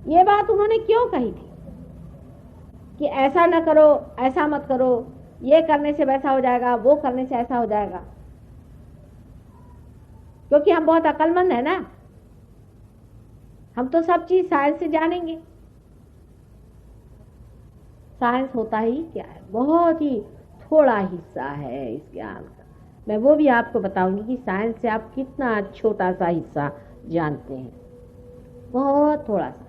ये बात उन्होंने क्यों कही थी कि ऐसा न करो, ऐसा मत करो, ये करने से वैसा हो जाएगा, वो करने से ऐसा हो जाएगा? क्योंकि हम बहुत अक्लमंद है ना, हम तो सब चीज साइंस से जानेंगे। साइंस होता ही क्या है, बहुत ही थोड़ा हिस्सा है इस ज्ञान का। मैं वो भी आपको बताऊंगी कि साइंस से आप कितना छोटा सा हिस्सा जानते हैं, बहुत थोड़ा सा।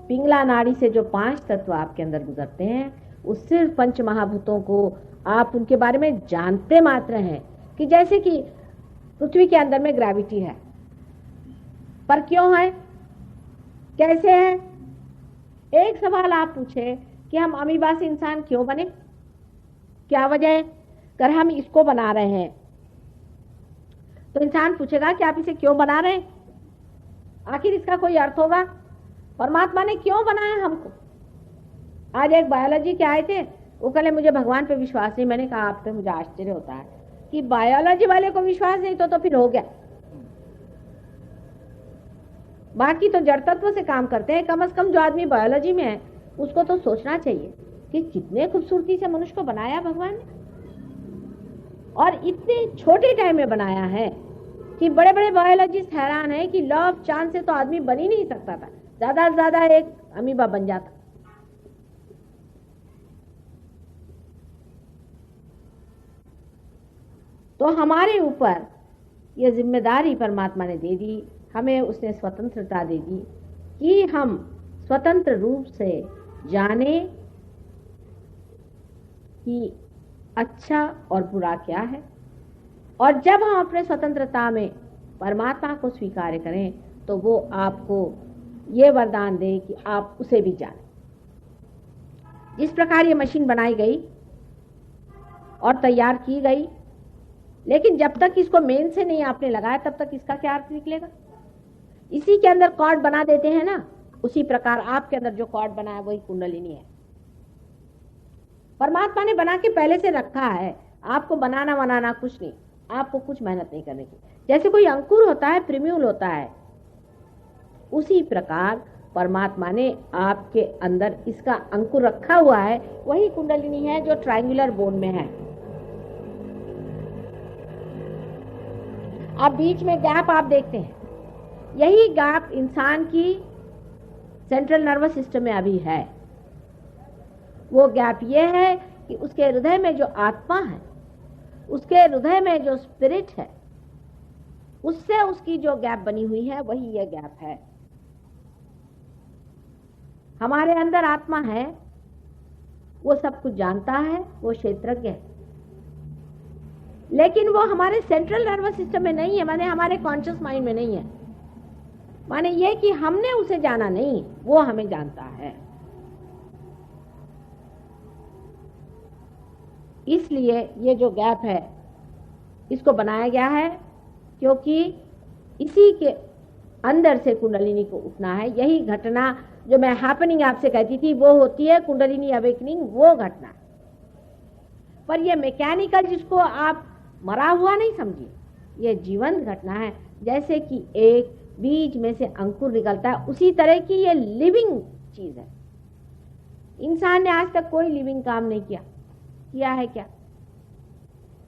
पिंगला नाड़ी से जो 5 तत्व आपके अंदर गुजरते हैं, उस सिर्फ पंच महाभूतों को आप उनके बारे में जानते मात्र हैं। कि जैसे कि पृथ्वी के अंदर में ग्रेविटी है, पर क्यों है, कैसे है? एक सवाल आप पूछे कि हम अमीबा से इंसान क्यों बने, क्या वजह है? अगर हम इसको बना रहे हैं तो इंसान पूछेगा कि आप इसे क्यों बना रहे हैं, आखिर इसका कोई अर्थ होगा। परमात्मा ने क्यों बनाया हमको? आज एक बायोलॉजी के आए थे, वो कहले मुझे भगवान पे विश्वास नहीं। मैंने कहा आप तो, मुझे आश्चर्य होता है कि बायोलॉजी वाले को विश्वास नहीं तो फिर हो गया। बाकी तो जड़ तत्व से काम करते हैं। कम से कम जो आदमी बायोलॉजी में है उसको तो सोचना चाहिए कि कितने खूबसूरती से मनुष्य को बनाया भगवान ने, और इतने छोटे टाइम में बनाया है कि बड़े बड़े बायोलॉजिस्ट हैरान है कि लॉ ऑफ चांस से तो आदमी बन ही नहीं सकता था, ज्यादा से ज्यादा एक अमीबा बन जाता। तो हमारे ऊपर ये जिम्मेदारी परमात्मा ने दे दी, हमें उसने स्वतंत्रता दे दी कि हम स्वतंत्र रूप से जाने कि अच्छा और बुरा क्या है। और जब हम अपने स्वतंत्रता में परमात्मा को स्वीकार करें तो वो आपको ये वरदान दे कि आप उसे भी जानें। जिस प्रकार ये मशीन बनाई गई और तैयार की गई, लेकिन जब तक इसको मेन से नहीं आपने लगाया तब तक इसका क्या अर्थ निकलेगा? इसी के अंदर कॉर्ड बना देते हैं ना, उसी प्रकार आपके अंदर जो कॉर्ड बना है वही कुंडलिनी है। परमात्मा ने बना के पहले से रखा है, आपको बनाना कुछ नहीं, आपको कुछ मेहनत नहीं करने की। जैसे कोई अंकुर होता है, प्रिम्यूल होता है, उसी प्रकार परमात्मा ने आपके अंदर इसका अंकुर रखा हुआ है। वही कुंडलिनी है जो ट्रायंगुलर बोन में है। अब बीच में गैप आप देखते हैं, यही गैप इंसान की सेंट्रल नर्वस सिस्टम में अभी है। वो गैप ये है कि उसके हृदय में जो आत्मा है, उसके हृदय में जो स्पिरिट है, उससे उसकी जो गैप बनी हुई है वही ये गैप है। हमारे अंदर आत्मा है, वो सब कुछ जानता है, वो क्षेत्रज्ञ है, लेकिन वो हमारे सेंट्रल नर्वस सिस्टम में नहीं है, माने हमारे कॉन्शियस माइंड में नहीं है। माने ये कि हमने उसे जाना नहीं, वो हमें जानता है। इसलिए ये जो गैप है इसको बनाया गया है, क्योंकि इसी के अंदर से कुंडलिनी को उठना है। यही घटना जो मैं हैपनिंग आपसे कहती थी वो होती है कुंडलिनी अवेकनिंग, वो घटना। पर ये मैकेनिकल, जिसको आप मरा हुआ नहीं समझिए, ये जीवंत घटना है। जैसे कि एक बीज में से अंकुर निकलता है, उसी तरह की ये लिविंग चीज है। इंसान ने आज तक कोई लिविंग काम नहीं किया है क्या?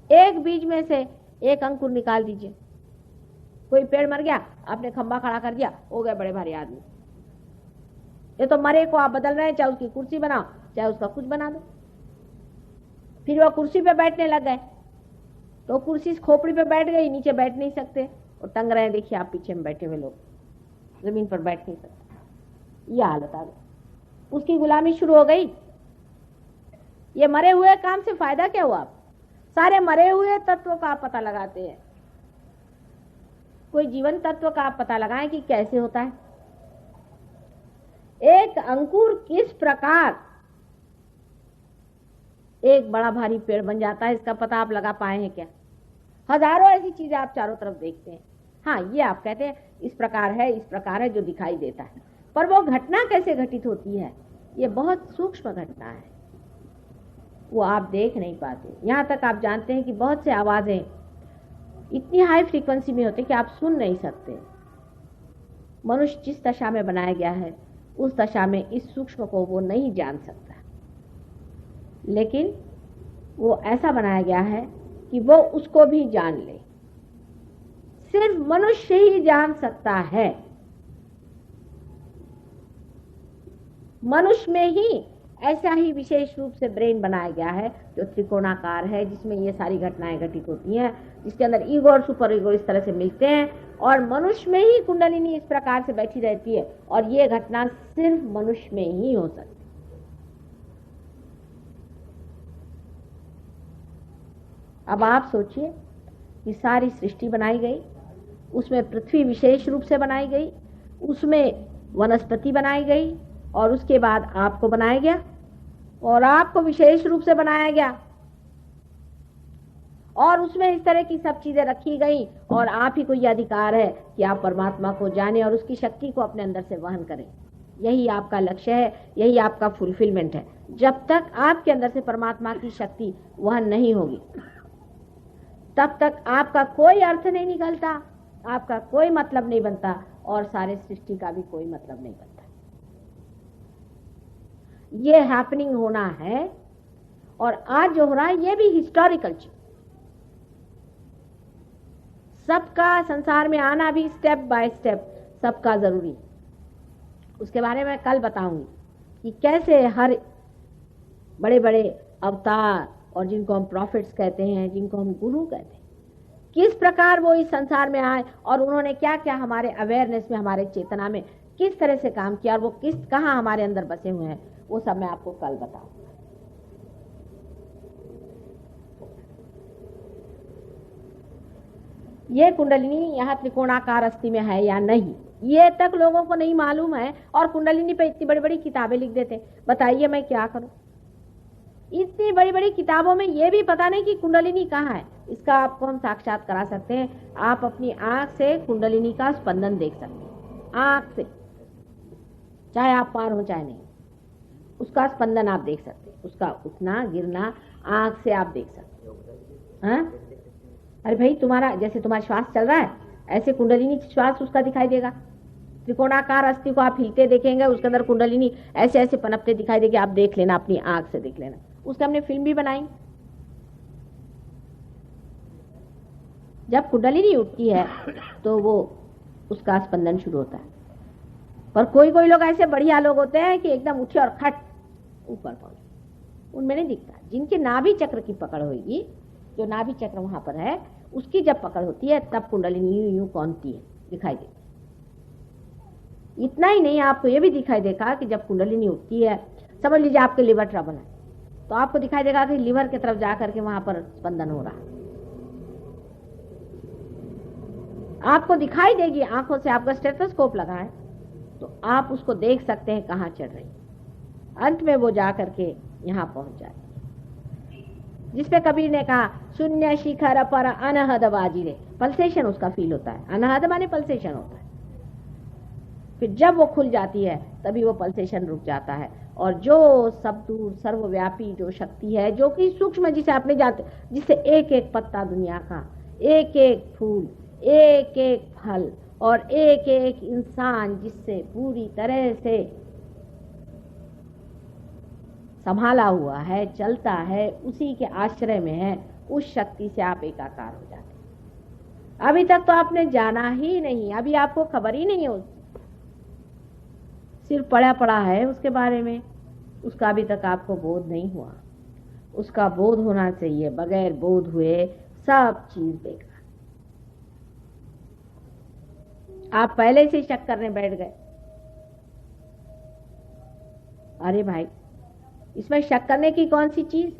एक बीज में से एक अंकुर निकाल दीजिए, कोई पेड़ मर गया, आपने खंबा खड़ा कर दिया, हो गए बड़े भारी आदमी। ये तो मरे को आप बदल रहे हैं, चाहे उसकी कुर्सी बनाओ, चाहे उसका कुछ बना दो। फिर वो कुर्सी पे बैठने लग गए तो कुर्सी खोपड़ी पे बैठ गई, नीचे बैठ नहीं सकते और टंग रहे हैं। देखिए आप पीछे में बैठे हुए लोग, जमीन पर बैठ नहीं सकते, यह हालत आ गई। उसकी गुलामी शुरू हो गई। ये मरे हुए काम से फायदा क्या हुआ? सारे मरे हुए तत्व का आप पता लगाते हैं, कोई जीवन तत्व का आप पता लगाएं कि कैसे होता है। एक अंकुर किस प्रकार एक बड़ा भारी पेड़ बन जाता है, इसका पता आप लगा पाए हैं क्या? हजारों ऐसी चीजें आप चारों तरफ देखते हैं। हाँ, ये आप कहते हैं इस प्रकार है जो दिखाई देता है, पर वो घटना कैसे घटित होती है, ये बहुत सूक्ष्म घटना है, वो आप देख नहीं पाते। यहां तक आप जानते हैं कि बहुत से आवाजें इतनी हाई फ्रीक्वेंसी में होते कि आप सुन नहीं सकते। मनुष्य जिस दशा में बनाया गया है उस दशा में इस सूक्ष्म को वो नहीं जान सकता, लेकिन वो ऐसा बनाया गया है कि वो उसको भी जान ले। सिर्फ मनुष्य ही जान सकता है। मनुष्य में ही ऐसा ही विशेष रूप से ब्रेन बनाया गया है जो त्रिकोणाकार है, जिसमें ये सारी घटनाएं घटित होती हैं, जिसके अंदर ईगो और सुपर ईगो इस तरह से मिलते हैं, और मनुष्य में ही कुंडलिनी इस प्रकार से बैठी रहती है, और ये घटना सिर्फ मनुष्य में ही हो सकती है। अब आप सोचिए कि सारी सृष्टि बनाई गई, उसमें पृथ्वी विशेष रूप से बनाई गई, उसमें वनस्पति बनाई गई, और उसके बाद आपको बनाया गया, और आपको विशेष रूप से बनाया गया, और उसमें इस तरह की सब चीजें रखी गई, और आप ही को यह अधिकार है कि आप परमात्मा को जाने और उसकी शक्ति को अपने अंदर से वहन करें। यही आपका लक्ष्य है, यही आपका फुलफिलमेंट है। जब तक आपके अंदर से परमात्मा की शक्ति वहन नहीं होगी, तब तक आपका कोई अर्थ नहीं निकलता, आपका कोई मतलब नहीं बनता, और सारे सृष्टि का भी कोई मतलब नहीं बनता। ये हैपनिंग होना है, और आज जो हो रहा है ये भी हिस्टोरिकल चीज। सबका संसार में आना भी स्टेप बाय स्टेप सबका जरूरी है। उसके बारे में कल बताऊंगी कि कैसे हर बड़े बड़े अवतार, और जिनको हम प्रॉफिट्स कहते हैं, जिनको हम गुरु कहते हैं, किस प्रकार वो इस संसार में आए, और उन्होंने क्या क्या हमारे अवेयरनेस में, हमारे चेतना में किस तरह से काम किया, और वो कहाँ हमारे अंदर बसे हुए हैं, वो सब मैं आपको कल बताऊंगा। ये कुंडलिनी यहाँ त्रिकोणाकार अस्थि में है या नहीं, ये तक लोगों को नहीं मालूम है, और कुंडलिनी पे इतनी बड़ी बड़ी किताबें लिख देते। बताइए मैं क्या करूं? इतनी बड़ी बड़ी किताबों में ये भी पता नहीं कि कुंडलिनी कहाँ है। इसका आपको हम साक्षात करा सकते हैं। आप अपनी आंख से कुंडलिनी का स्पंदन देख सकते हैं, आंख से, चाहे आप पार हो चाहे नहीं, उसका स्पंदन आप देख सकते हैं, उसका उठना गिरना आंख से आप देख सकते हैं। अरे भाई, तुम्हारा जैसे तुम्हारा श्वास चल रहा है, ऐसे कुंडलिनी श्वास उसका दिखाई देगा। त्रिकोणाकार अस्थि को आप हिलते देखेंगे, उसके अंदर कुंडलिनी ऐसे ऐसे पनपते दिखाई देगी। आप देख लेना, अपनी आंख से देख लेना। उसका हमने फिल्म भी बनाई। जब कुंडलिनी उठती है तो वो उसका स्पंदन शुरू होता है। पर कोई कोई लोग ऐसे बढ़िया लोग होते हैं कि एकदम उठे और खट ऊपर पहुंचे, उनमें नहीं दिखता। जिनके नाभि चक्र की पकड़ होगी, जो नाभि चक्र वहां पर है, उसकी जब पकड़ होती है तब कुंडलिनी यूं यूं कौनती है, दिखाई देती है। इतना ही नहीं, आपको ये भी दिखाई देगा कि जब कुंडलिनी उठती है, समझ लीजिए आपके लिवर ट्रबल है, तो आपको दिखाई देगा कि लिवर की तरफ जाकर के वहां पर स्पंदन हो रहा है। आपको दिखाई देगी आंखों से, आपका स्टेथोस्कोप लगा है तो आप उसको देख सकते हैं कहाँ चढ़ रही। अंत में वो जाकर के यहाँ पहुंच जाती है, जिसपे कबीर ने कहा, शून्य शिखर पर अनहद बाजिरे। पल्सेशन उसका फील होता है, अनहद माने पल्सेशन होता है। फिर जब वो खुल जाती है तभी वो पल्सेशन रुक जाता है, और जो सब दूर सर्वव्यापी जो शक्ति है, जो कि सूक्ष्म, जिसे आपने जानते, जिससे एक एक पत्ता दुनिया का, एक एक फूल, एक एक फल और एक एक इंसान जिससे पूरी तरह से संभाला हुआ है, चलता है, उसी के आश्रय में है, उस शक्ति से आप एकाकार हो जाते हैं। अभी तक तो आपने जाना ही नहीं, अभी आपको खबर ही नहीं है, सिर्फ पढ़ा पड़ा है उसके बारे में, उसका अभी तक आपको बोध नहीं हुआ। उसका बोध होना चाहिए। बगैर बोध हुए सब चीज बेकार। आप पहले से शक करने बैठ गए। अरे भाई, इसमें शक करने की कौन सी चीज?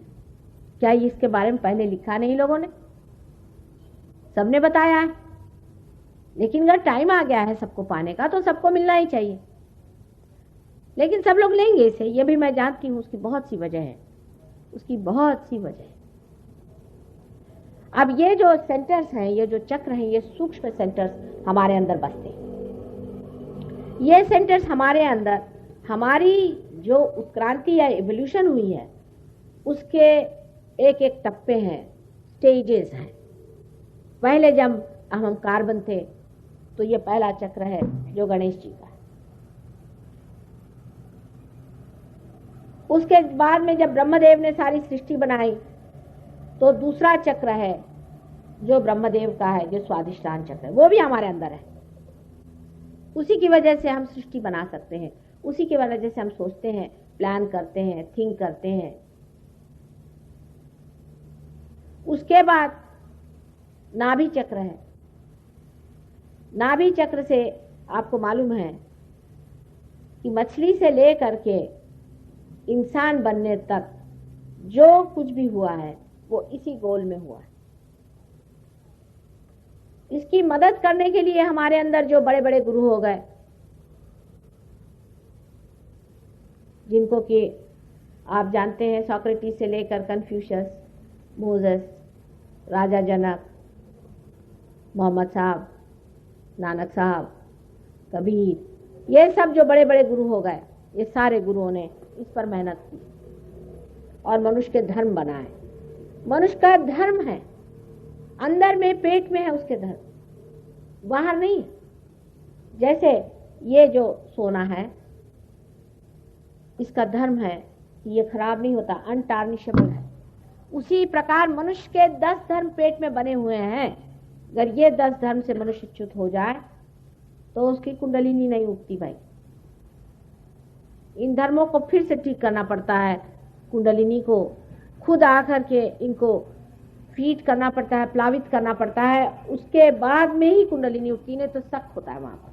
क्या इसके बारे में पहले लिखा नहीं लोगों ने? सबने बताया है, लेकिन अगर टाइम आ गया है सबको पाने का तो सबको मिलना ही चाहिए। लेकिन सब लोग लेंगे इसे, ये भी मैं जानती हूँ। उसकी बहुत सी वजह है, उसकी बहुत सी वजह है। अब ये जो सेंटर्स हैं, ये जो चक्र हैं, ये सूक्ष्म सेंटर्स हमारे अंदर बसते हैं। ये सेंटर्स हमारे अंदर, हमारी जो उत्क्रांति या एवोल्यूशन हुई है, उसके एक एक टप्पे हैं, स्टेजेस हैं। पहले जब हम कार्बन थे तो ये पहला चक्र है जो गणेश जी का है। उसके बाद में जब ब्रह्मदेव ने सारी सृष्टि बनाई तो दूसरा चक्र है जो ब्रह्मदेव का है, जो स्वाधिष्ठान चक्र है, वो भी हमारे अंदर है। उसी की वजह से हम सृष्टि बना सकते हैं, उसी की वजह से हम सोचते हैं, प्लान करते हैं, थिंक करते हैं। उसके बाद नाभि चक्र है। नाभि चक्र से आपको मालूम है कि मछली से लेकर के इंसान बनने तक जो कुछ भी हुआ है वो इसी गोल में हुआ है। इसकी मदद करने के लिए हमारे अंदर जो बड़े बड़े गुरु हो गए, जिनको कि आप जानते हैं, सोक्रेटिस से लेकर कन्फ्यूशियस, मोसेस, राजा जनक, मोहम्मद साहब, नानक साहब, कबीर, ये सब जो बड़े बड़े गुरु हो गए, ये सारे गुरुओं ने इस पर मेहनत की और मनुष्य के धर्म बनाए। मनुष्य का धर्म है, अंदर में, पेट में है उसके धर्म, बाहर नहीं है। जैसे ये जो सोना है, इसका धर्म है कि ये खराब नहीं होता, अनटार्निशेबल है। उसी प्रकार मनुष्य के 10 धर्म पेट में बने हुए हैं। अगर ये 10 धर्म से मनुष्य च्युत हो जाए तो उसकी कुंडलिनी नहीं उगती भाई। इन धर्मों को फिर से ठीक करना पड़ता है, कुंडलिनी को खुद आकर के इनको फीड करना पड़ता है, प्लावित करना पड़ता है, उसके बाद में ही कुंडलिनी उगती, नहीं तो सख्त होता है वहां पर।